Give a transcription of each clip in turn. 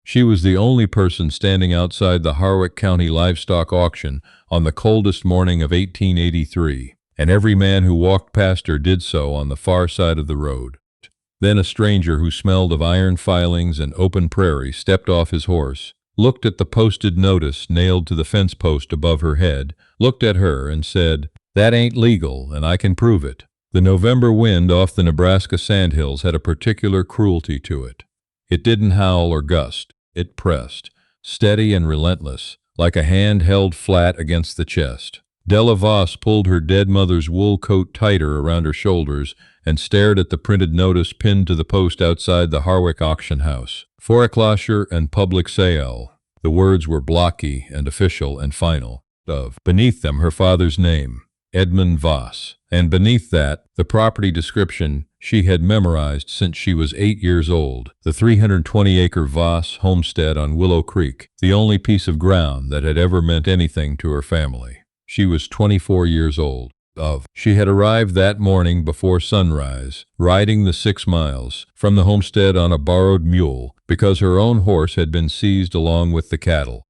She was the only person standing outside the Harwick County livestock auction on the coldest morning of 1883, and every man who walked past her did so on the far side of the road. Then a stranger who smelled of iron filings and open prairie stepped off his horse, looked at the posted notice nailed to the fence post above her head, looked at her and said, "That ain't legal, and I can prove it." The November wind off the Nebraska sandhills had a particular cruelty to it. It didn't howl or gust. It pressed, steady and relentless, like a hand held flat against the chest. Della Voss pulled her dead mother's wool coat tighter around her shoulders and stared at the printed notice pinned to the post outside the Harwick auction house. Foreclosure and public sale. The words were blocky and official and final. Beneath them her father's name, Edmund Voss, and beneath that, the property description she had memorized since she was 8 years old, the 320-acre Voss homestead on Willow Creek, the only piece of ground that had ever meant anything to her family. She was 24 years old. She had arrived that morning before sunrise, riding the 6 miles from the homestead on a borrowed mule because her own horse had been seized along with the cattle.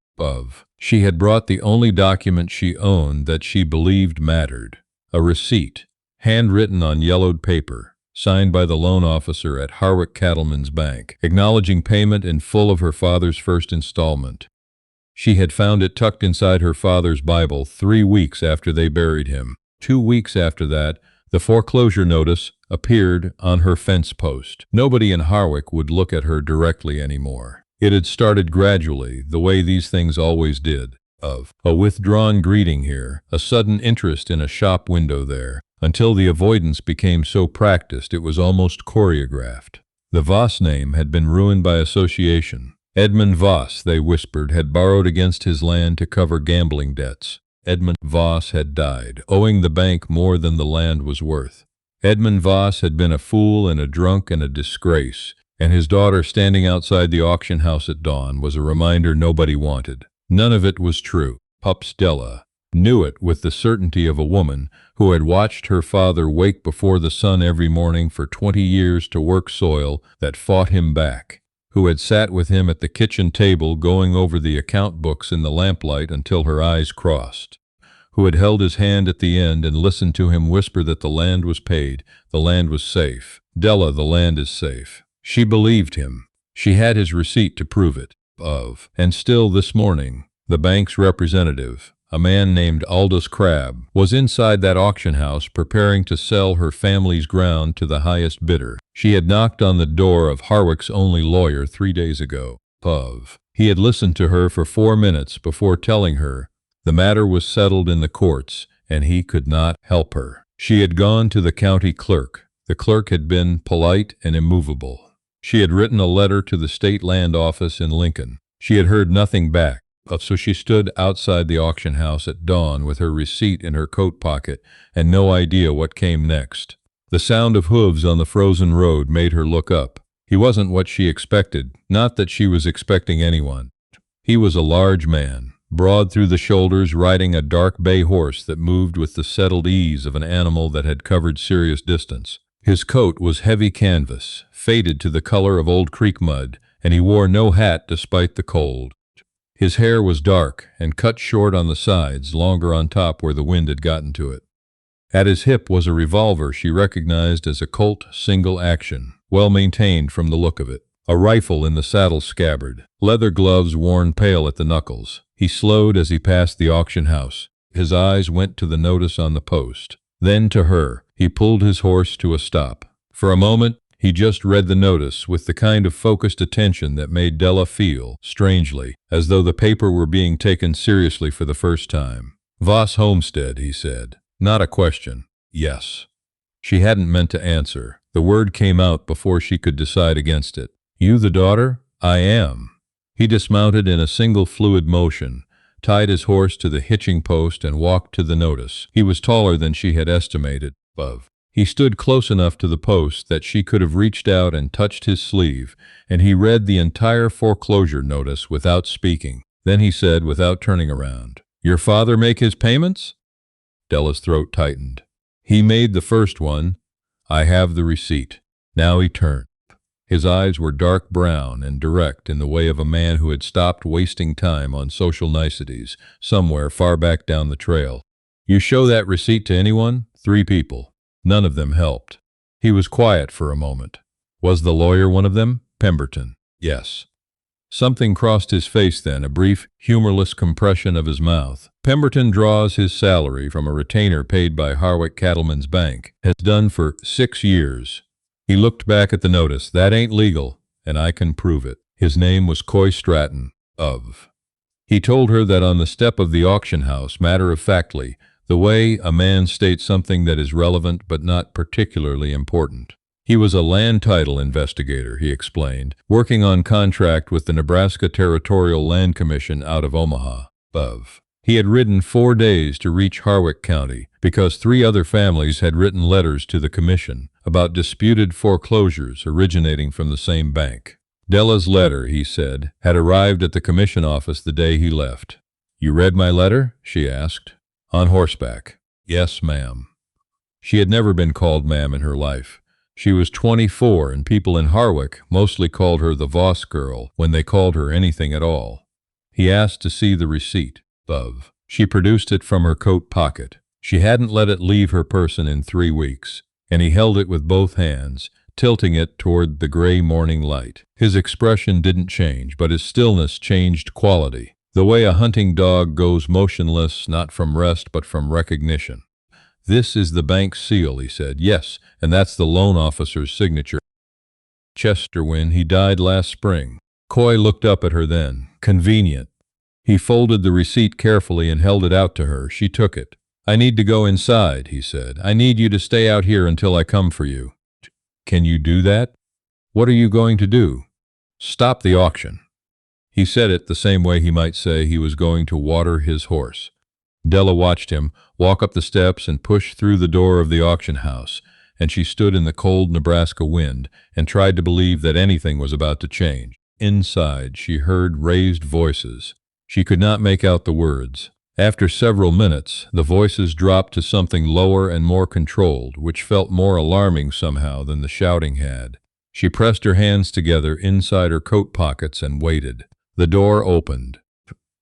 She had brought the only document she owned that she believed mattered, a receipt, handwritten on yellowed paper, signed by the loan officer at Harwick Cattleman's Bank, acknowledging payment in full of her father's first installment. She had found it tucked inside her father's Bible 3 weeks after they buried him. 2 weeks after that, the foreclosure notice appeared on her fence post. Nobody in Harwick would look at her directly anymore. It had started gradually, the way these things always did. A withdrawn greeting here, a sudden interest in a shop window there, until the avoidance became so practiced it was almost choreographed. The Voss name had been ruined by association. Edmund Voss, they whispered, had borrowed against his land to cover gambling debts. Edmund Voss had died, owing the bank more than the land was worth. Edmund Voss had been a fool and a drunk and a disgrace, and his daughter standing outside the auction house at dawn was a reminder nobody wanted. None of it was true. Pups Della knew it with the certainty of a woman who had watched her father wake before the sun every morning for 20 years to work soil that fought him back, who had sat with him at the kitchen table going over the account books in the lamplight until her eyes crossed, who had held his hand at the end and listened to him whisper that the land was paid, the land was safe. Della, the land is safe. She believed him. She had his receipt to prove it. And still this morning, the bank's representative, a man named Aldous Crabb, was inside that auction house preparing to sell her family's ground to the highest bidder. She had knocked on the door of Harwick's only lawyer 3 days ago. He had listened to her for 4 minutes before telling her the matter was settled in the courts and he could not help her. She had gone to the county clerk. The clerk had been polite and immovable. She had written a letter to the state land office in Lincoln. She had heard nothing back, so she stood outside the auction house at dawn with her receipt in her coat pocket and no idea what came next. The sound of hooves on the frozen road made her look up. He wasn't what she expected, not that she was expecting anyone. He was a large man, broad through the shoulders, riding a dark bay horse that moved with the settled ease of an animal that had covered serious distance. His coat was heavy canvas, faded to the color of old creek mud, and he wore no hat despite the cold. His hair was dark and cut short on the sides, longer on top where the wind had gotten to it. At his hip was a revolver she recognized as a Colt single action, well maintained from the look of it. A rifle in the saddle scabbard, leather gloves worn pale at the knuckles. He slowed as he passed the auction house. His eyes went to the notice on the post, then to her. He pulled his horse to a stop. For a moment, he just read the notice with the kind of focused attention that made Della feel, strangely, as though the paper were being taken seriously for the first time. Voss Homestead, he said. Not a question. Yes. She hadn't meant to answer. The word came out before she could decide against it. You the daughter? I am. He dismounted in a single fluid motion, tied his horse to the hitching post and walked to the notice. He was taller than she had estimated. He stood close enough to the post that she could have reached out and touched his sleeve, and he read the entire foreclosure notice without speaking. Then he said, without turning around, "Your father make his payments?" Della's throat tightened. "He made the first one. I have the receipt." Now he turned. His eyes were dark brown and direct in the way of a man who had stopped wasting time on social niceties somewhere far back down the trail. "You show that receipt to anyone?" "3 people. None of them helped." He was quiet for a moment. "Was the lawyer one of them?" "Pemberton." "Yes." Something crossed his face then, a brief, humorless compression of his mouth. "Pemberton draws his salary from a retainer paid by Harwick Cattleman's Bank. Has done for 6 years. He looked back at the notice. "That ain't legal, and I can prove it." His name was Coy Stratton, of. He told her that on the step of the auction house, matter-of-factly, the way a man states something that is relevant but not particularly important. He was a land title investigator, he explained, working on contract with the Nebraska Territorial Land Commission out of Omaha, of. He had ridden 4 days to reach Harwick County because 3 other families had written letters to the commission about disputed foreclosures originating from the same bank. Della's letter, he said, had arrived at the commission office the day he left. "You read my letter?" she asked. "On horseback." "Yes, ma'am." She had never been called ma'am in her life. She was 24, and people in Harwick mostly called her the Voss girl when they called her anything at all. He asked to see the receipt, of. She produced it from her coat pocket. She hadn't let it leave her person in 3 weeks, and he held it with both hands, tilting it toward the gray morning light. His expression didn't change, but his stillness changed quality. The way a hunting dog goes motionless, not from rest but from recognition. "This is the bank seal," he said. "Yes, and that's the loan officer's signature. Chesterwin, he died last spring." Coy looked up at her then. "Convenient." He folded the receipt carefully and held it out to her. She took it. "I need to go inside," he said. "I need you to stay out here until I come for you." "Can you do that?" "What are you going to do?" "Stop the auction." He said it the same way he might say he was going to water his horse. Della watched him walk up the steps and push through the door of the auction house, and she stood in the cold Nebraska wind and tried to believe that anything was about to change. Inside, she heard raised voices. She could not make out the words. After several minutes, the voices dropped to something lower and more controlled, which felt more alarming somehow than the shouting had. She pressed her hands together inside her coat pockets and waited. The door opened.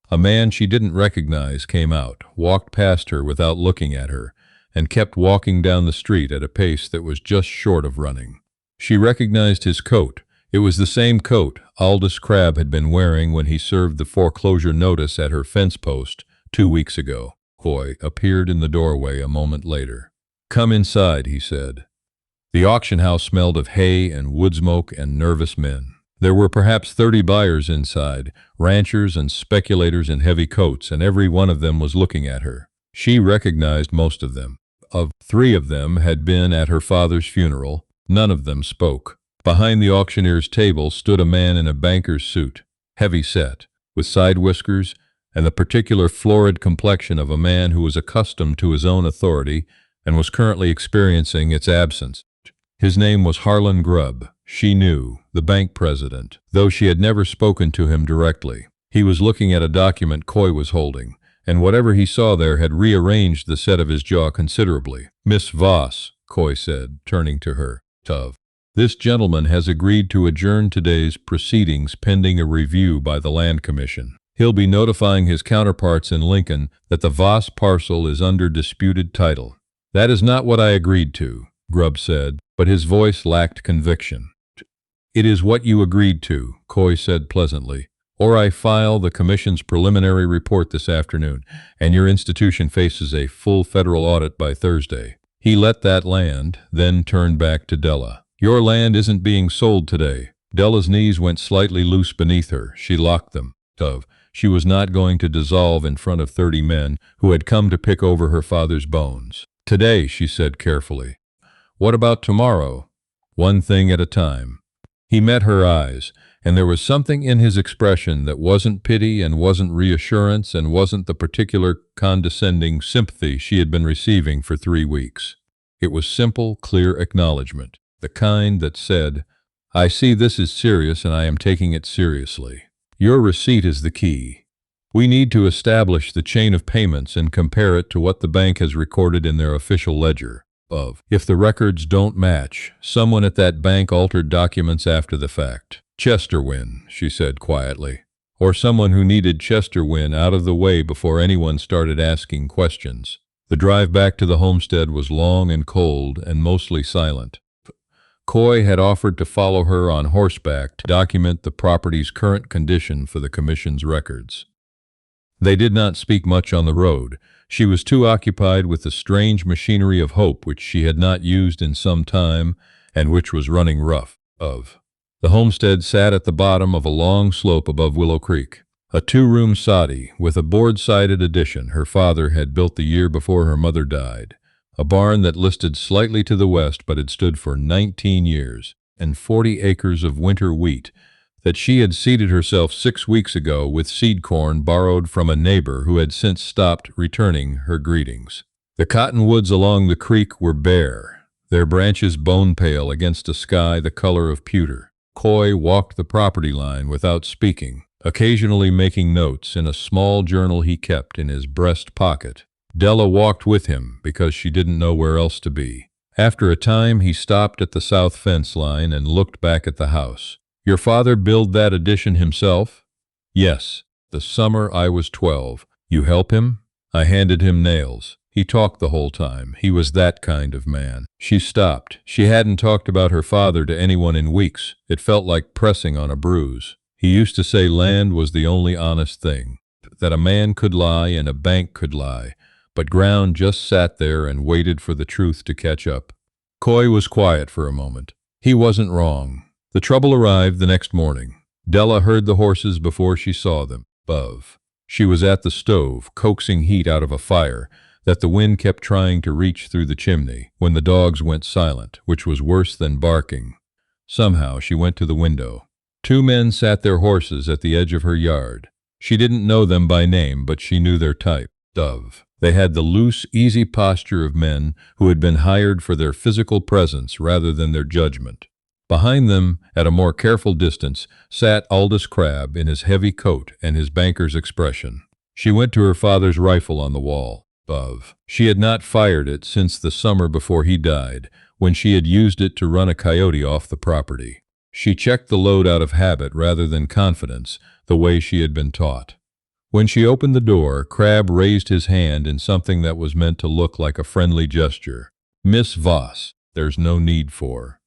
A man she didn't recognize came out, walked past her without looking at her, and kept walking down the street at a pace that was just short of running. She recognized his coat. It was the same coat Aldous Crabbe had been wearing when he served the foreclosure notice at her fence post 2 weeks ago. Coy appeared in the doorway a moment later. "Come inside," he said. The auction house smelled of hay and wood smoke and nervous men. There were perhaps 30 buyers inside, ranchers and speculators in heavy coats, and every one of them was looking at her. She recognized most of them. 3 of them had been at her father's funeral. None of them spoke. Behind the auctioneer's table stood a man in a banker's suit, heavy-set, with side whiskers and the particular florid complexion of a man who was accustomed to his own authority and was currently experiencing its absence. His name was Harlan Grubb. She knew, the bank president, though she had never spoken to him directly. He was looking at a document Coy was holding, and whatever he saw there had rearranged the set of his jaw considerably. "Miss Voss," Coy said, turning to her, "this gentleman has agreed to adjourn today's proceedings pending a review by the Land Commission. He'll be notifying his counterparts in Lincoln that the Voss parcel is under disputed title." "That is not what I agreed to," Grubb said, but his voice lacked conviction. "It is what you agreed to," Coy said pleasantly, "or I file the Commission's preliminary report this afternoon, and your institution faces a full federal audit by Thursday." He let that land, then turned back to Della. "Your land isn't being sold today." Della's knees went slightly loose beneath her. She locked them. She was not going to dissolve in front of 30 men who had come to pick over her father's bones. "Today," she said carefully. "What about tomorrow?" "One thing at a time." He met her eyes, and there was something in his expression that wasn't pity and wasn't reassurance and wasn't the particular condescending sympathy she had been receiving for 3 weeks. It was simple, clear acknowledgement, the kind that said, "I see this is serious and I am taking it seriously. Your receipt is the key. We need to establish the chain of payments and compare it to what the bank has recorded in their official ledger. If the records don't match, someone at that bank altered documents after the fact. Chesterwin, she said quietly. Or someone who needed Chesterwin out of the way before anyone started asking questions. The drive back to the homestead was long and cold and mostly silent. Coy had offered to follow her on horseback to document the property's current condition for the commission's records. They did not speak much on the road. She was too occupied with the strange machinery of hope which she had not used in some time and which was running rough. The homestead sat at the bottom of a long slope above Willow Creek. A two-room soddy with a board-sided addition her father had built the year before her mother died. A barn that listed slightly to the west but had stood for 19 years, and 40 acres of winter wheat that she had seeded herself 6 weeks ago with seed corn borrowed from a neighbor who had since stopped returning her greetings. The cottonwoods along the creek were bare, their branches bone pale against a sky the color of pewter. Coy walked the property line without speaking, occasionally making notes in a small journal he kept in his breast pocket. Della walked with him because she didn't know where else to be. After a time, he stopped at the south fence line and looked back at the house. "Your father built that addition himself?" "Yes, the summer I was 12. You help him?" "I handed him nails. He talked the whole time. He was that kind of man." She stopped. She hadn't talked about her father to anyone in weeks. It felt like pressing on a bruise. He used to say land was the only honest thing, that a man could lie and a bank could lie, but ground just sat there and waited for the truth to catch up. Coy was quiet for a moment. He wasn't wrong. The trouble arrived the next morning. Della heard the horses before she saw them. She was at the stove, coaxing heat out of a fire that the wind kept trying to reach through the chimney, when the dogs went silent, which was worse than barking. Somehow she went to the window. 2 men sat their horses at the edge of her yard. She didn't know them by name, but she knew their type. They had the loose, easy posture of men who had been hired for their physical presence rather than their judgment. Behind them, at a more careful distance, sat Aldous Crabbe in his heavy coat and his banker's expression. She went to her father's rifle on the wall. She had not fired it since the summer before he died, when she had used it to run a coyote off the property. She checked the load out of habit rather than confidence, the way she had been taught. When she opened the door, Crabbe raised his hand in something that was meant to look like a friendly gesture. "Miss Voss, there's no need for."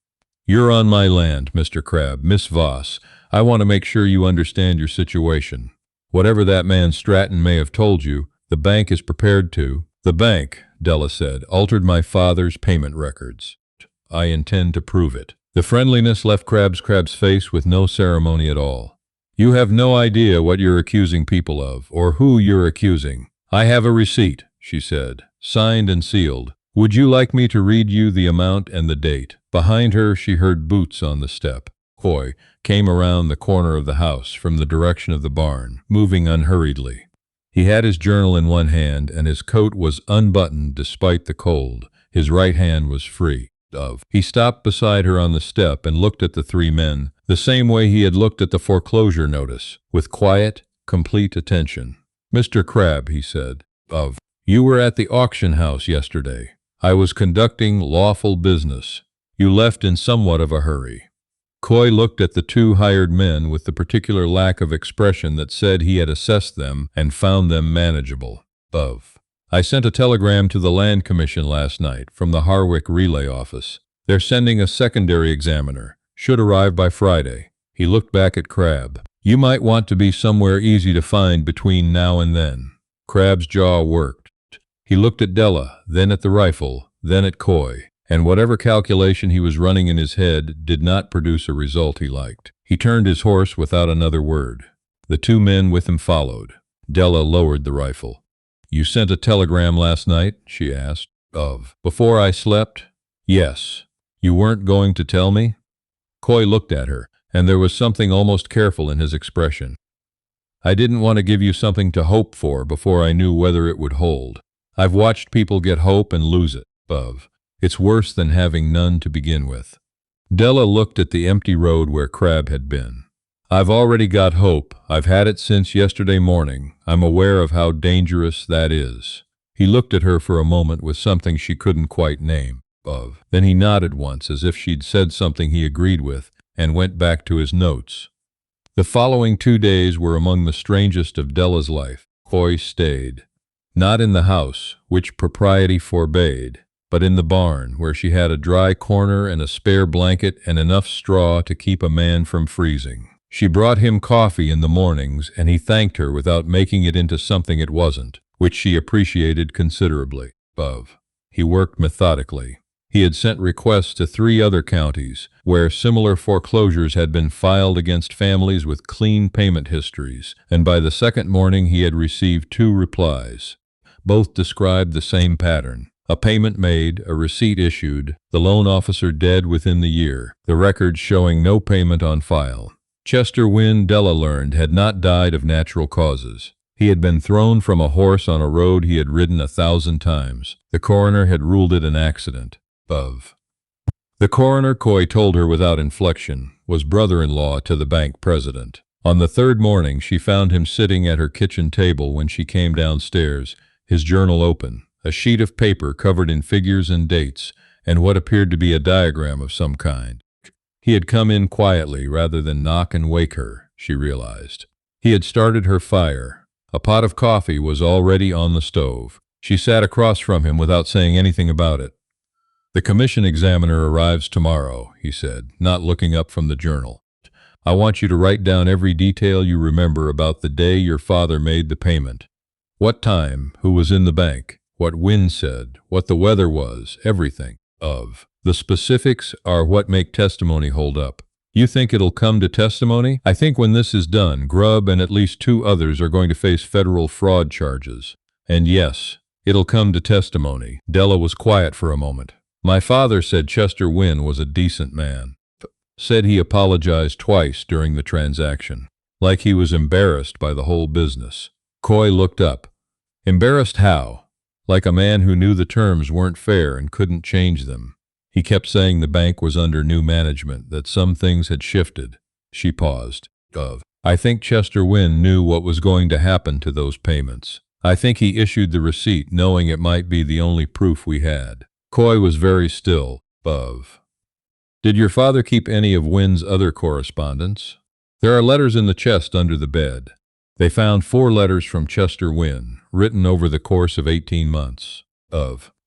"You're on my land, Mr. Crabbe. Miss Voss, I want to make sure you understand your situation. Whatever that man Stratton may have told you, the bank is prepared to." "The bank," Della said, "altered my father's payment records. I intend to prove it." The friendliness left Crabbe's face with no ceremony at all. "You have no idea what you're accusing people of, or who you're accusing." "I have a receipt," she said, "signed and sealed. Would you like me to read you the amount and the date?" Behind her she heard boots on the step. Coy came around the corner of the house from the direction of the barn, moving unhurriedly. He had his journal in one hand, and his coat was unbuttoned despite the cold. His right hand was free. He stopped beside her on the step and looked at the 3 men, the same way he had looked at the foreclosure notice, with quiet, complete attention. "Mr. Crabbe," he said, "you were at the auction house yesterday. I was conducting lawful business. You left in somewhat of a hurry." Coy looked at the 2 hired men with the particular lack of expression that said he had assessed them and found them manageable. "I sent a telegram to the Land Commission last night from the Harwick Relay Office. They're sending a secondary examiner. Should arrive by Friday." He looked back at Crabbe. "You might want to be somewhere easy to find between now and then." Crabbe's jaw worked. He looked at Della, then at the rifle, then at Coy, and whatever calculation he was running in his head did not produce a result he liked. He turned his horse without another word. The 2 men with him followed. Della lowered the rifle. "You sent a telegram last night?" she asked. "Before I slept?" "Yes." "You weren't going to tell me?" Coy looked at her, and there was something almost careful in his expression. "I didn't want to give you something to hope for before I knew whether it would hold. I've watched people get hope and lose it. It's worse than having none to begin with." Della looked at the empty road where Crabbe had been. "I've already got hope. I've had it since yesterday morning. I'm aware of how dangerous that is." He looked at her for a moment with something she couldn't quite name. Then he nodded once as if she'd said something he agreed with, and went back to his notes. The following 2 days were among the strangest of Della's life. Coy stayed. Not in the house, which propriety forbade, but in the barn, where she had a dry corner and a spare blanket and enough straw to keep a man from freezing. She brought him coffee in the mornings, and he thanked her without making it into something it wasn't, which she appreciated considerably. He worked methodically. He had sent requests to 3 other counties, where similar foreclosures had been filed against families with clean payment histories, and by the second morning he had received 2 replies. Both described the same pattern. A payment made, a receipt issued, the loan officer dead within the year, the records showing no payment on file. Chester Wynne, Della learned, had not died of natural causes. He had been thrown from a horse on a road he had ridden 1,000 times. The coroner had ruled it an accident. The coroner, Coy told her without inflection, was brother-in-law to the bank president. On the 3rd morning she found him sitting at her kitchen table when she came downstairs, his journal open, a sheet of paper covered in figures and dates, and what appeared to be a diagram of some kind. He had come in quietly rather than knock and wake her, she realized. He had started her fire. A pot of coffee was already on the stove. She sat across from him without saying anything about it. "The commission examiner arrives tomorrow," he said, not looking up from the journal. "I want you to write down every detail you remember about the day your father made the payment. What time, who was in the bank, what Wynne said, what the weather was, everything. The specifics are what make testimony hold up. You think it'll come to testimony? I think when this is done, Grubb and at least 2 others are going to face federal fraud charges. And yes, it'll come to testimony." Della was quiet for a moment. "My father said Chester Wynne was a decent man. Said he apologized twice during the transaction, like he was embarrassed by the whole business." Coy looked up. "Embarrassed how?" "Like a man who knew the terms weren't fair and couldn't change them. He kept saying the bank was under new management, that some things had shifted." She paused. "I think Chester Wynne knew what was going to happen to those payments. I think he issued the receipt knowing it might be the only proof we had." Coy was very still. "Did your father keep any of Wynne's other correspondence?" "There are letters in the chest under the bed." They found 4 letters from Chester Wynne, written over the course of 18 months.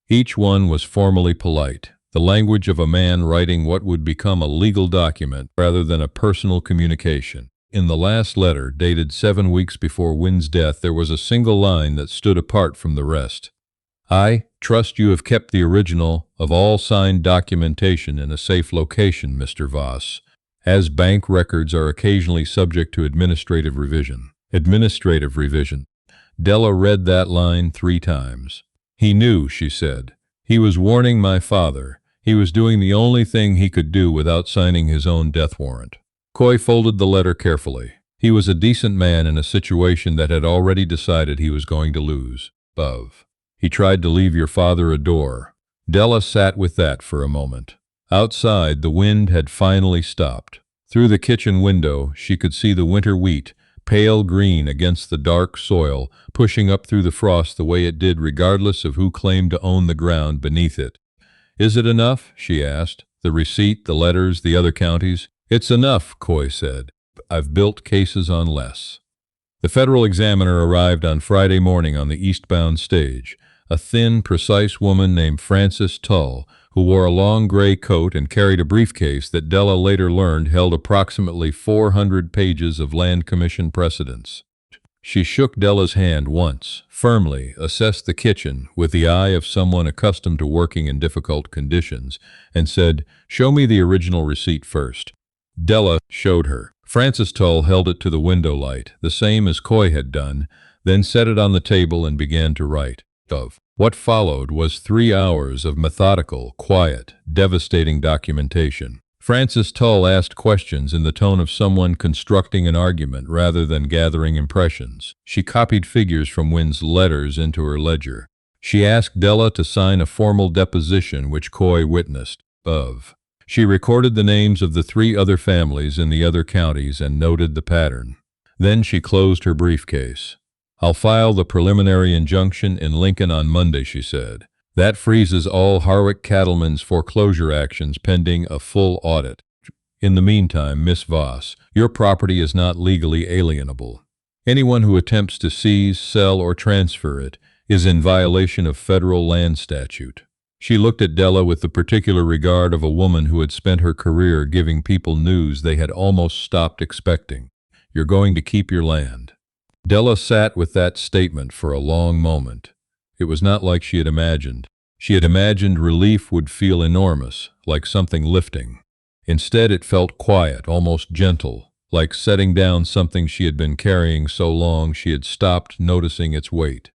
Each one was formally polite, the language of a man writing what would become a legal document rather than a personal communication. In the last letter, dated 7 weeks before Wynne's death, there was a single line that stood apart from the rest. "I trust you have kept the original of all signed documentation in a safe location, Mr. Voss, as bank records are occasionally subject to administrative revision." Administrative revision. Della read that line 3 times. "He knew," she said. "He was warning my father. He was doing the only thing he could do without signing his own death warrant." Coy folded the letter carefully. He was a decent man in a situation that had already decided he was going to lose. "He tried to leave your father a door." Della sat with that for a moment. Outside, the wind had finally stopped. Through the kitchen window, she could see the winter wheat, pale green against the dark soil, pushing up through the frost the way it did regardless of who claimed to own the ground beneath it. "Is it enough?" she asked. "The receipt, the letters, the other counties?" "It's enough," Coy said. "I've built cases on less." The federal examiner arrived on Friday morning on the eastbound stage. A thin, precise woman named Frances Tull, who wore a long gray coat and carried a briefcase that Della later learned held approximately 400 pages of land commission precedents. She shook Della's hand once, firmly, assessed the kitchen with the eye of someone accustomed to working in difficult conditions, and said, "Show me the original receipt first." Della showed her. Frances Tull held it to the window light, the same as Coy had done, then set it on the table and began to write. What followed was 3 hours of methodical, quiet, devastating documentation. Frances Tull asked questions in the tone of someone constructing an argument rather than gathering impressions. She copied figures from Wynne's letters into her ledger. She asked Della to sign a formal deposition which Coy witnessed. She recorded the names of the 3 other families in the other counties and noted the pattern. Then she closed her briefcase. "I'll file the preliminary injunction in Lincoln on Monday," she said. That freezes all Harwick cattlemen's foreclosure actions pending a full audit. In the meantime, Miss Voss, your property is not legally alienable. Anyone who attempts to seize, sell, or transfer it is in violation of federal land statute. She looked at Della with the particular regard of a woman who had spent her career giving people news they had almost stopped expecting. You're going to keep your land. Della sat with that statement for a long moment. It was not like she had imagined. She had imagined relief would feel enormous, like something lifting. Instead, it felt quiet, almost gentle, like setting down something she had been carrying so long she had stopped noticing its weight.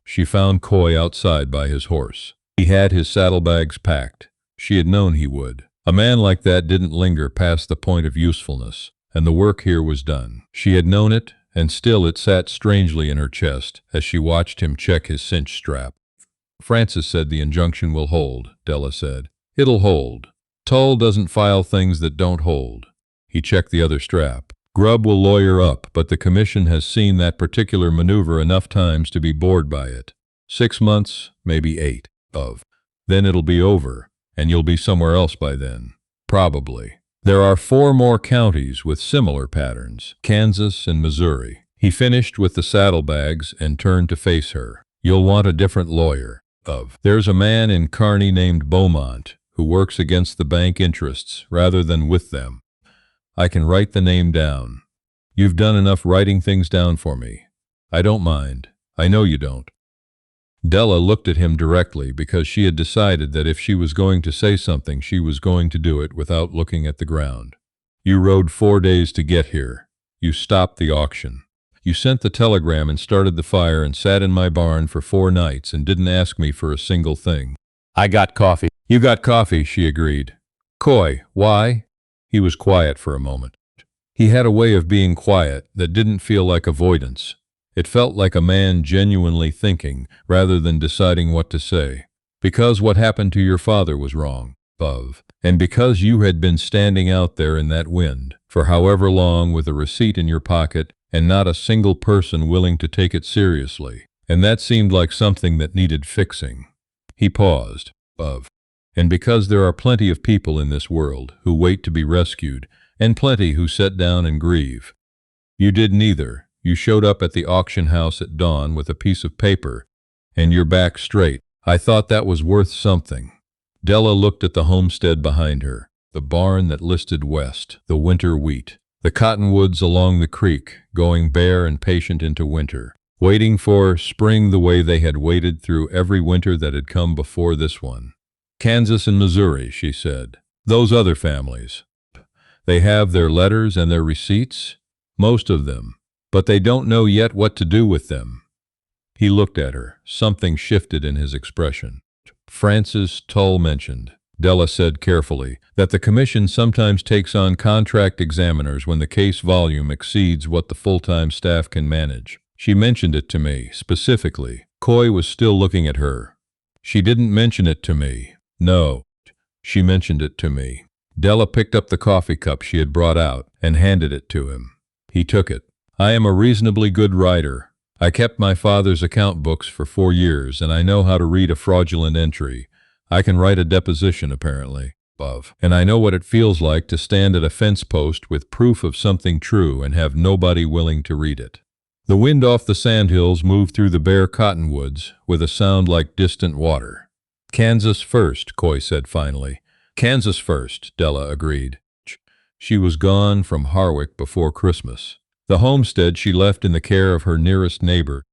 She found Coy outside by his horse. He had his saddlebags packed. She had known he would. A man like that didn't linger past the point of usefulness, and the work here was done. She had known it, and still it sat strangely in her chest as she watched him check his cinch strap. Francis said the injunction will hold, Della said. It'll hold. Tull doesn't file things that don't hold. He checked the other strap. Grubb will lawyer up, but the commission has seen that particular maneuver enough times to be bored by it. 6 months, maybe 8. Then it'll be over, and you'll be somewhere else by then. Probably. There are 4 more counties with similar patterns, Kansas and Missouri. He finished with the saddlebags and turned to face her. You'll want a different lawyer. There's a man in Kearney named Beaumont who works against the bank interests rather than with them. I can write the name down. You've done enough writing things down for me. I don't mind. I know you don't. Della looked at him directly because she had decided that if she was going to say something, she was going to do it without looking at the ground. You rode 4 days to get here. You stopped the auction. You sent the telegram and started the fire and sat in my barn for 4 nights and didn't ask me for a single thing. I got coffee. You got coffee, she agreed. Coy, why? He was quiet for a moment. He had a way of being quiet that didn't feel like avoidance. It felt like a man genuinely thinking, rather than deciding what to say. Because what happened to your father was wrong, and because you had been standing out there in that wind, for however long with a receipt in your pocket, and not a single person willing to take it seriously, and that seemed like something that needed fixing. He paused, and because there are plenty of people in this world who wait to be rescued, and plenty who sit down and grieve. You did neither. You showed up at the auction house at dawn with a piece of paper, and your back straight. I thought that was worth something. Della looked at the homestead behind her, the barn that listed west, the winter wheat, the cottonwoods along the creek, going bare and patient into winter, waiting for spring the way they had waited through every winter that had come before this one. Kansas and Missouri, she said. Those other families. They have their letters and their receipts, most of them. But they don't know yet what to do with them. He looked at her. Something shifted in his expression. Francis Tull mentioned, Della said carefully, that the commission sometimes takes on contract examiners when the case volume exceeds what the full-time staff can manage. She mentioned it to me, specifically. Coy was still looking at her. She didn't mention it to me. No. She mentioned it to me. Della picked up the coffee cup she had brought out and handed it to him. He took it. I am a reasonably good writer. I kept my father's account books for 4 years, and I know how to read a fraudulent entry. I can write a deposition, apparently, and I know what it feels like to stand at a fence post with proof of something true and have nobody willing to read it. The wind off the sandhills moved through the bare cottonwoods with a sound like distant water. Kansas first, Coy said finally. Kansas first, Della agreed. She was gone from Harwick before Christmas. The homestead she left in the care of her nearest neighbor,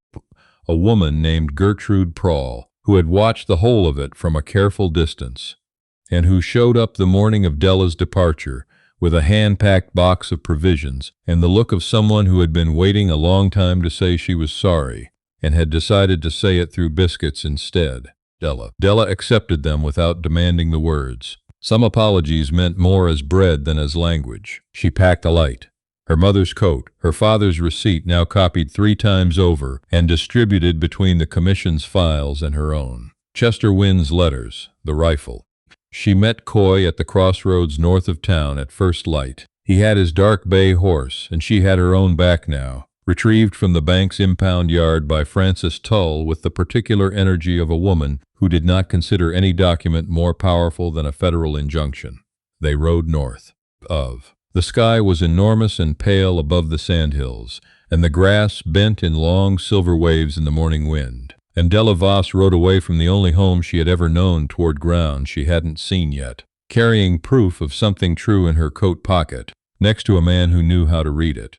a woman named Gertrude Prawl, who had watched the whole of it from a careful distance, and who showed up the morning of Della's departure with a hand-packed box of provisions and the look of someone who had been waiting a long time to say she was sorry, and had decided to say it through biscuits instead. Della accepted them without demanding the words. Some apologies meant more as bread than as language. She packed a light. Her mother's coat, her father's receipt now copied 3 times over and distributed between the commission's files and her own. Chester Wynn's letters, the rifle. She met Coy at the crossroads north of town at first light. He had his dark bay horse, and she had her own back now, retrieved from the bank's impound yard by Frances Tull with the particular energy of a woman who did not consider any document more powerful than a federal injunction. They rode north. The sky was enormous and pale above the sandhills, and the grass bent in long silver waves in the morning wind. And Della Voss rode away from the only home she had ever known toward ground she hadn't seen yet, carrying proof of something true in her coat pocket, next to a man who knew how to read it.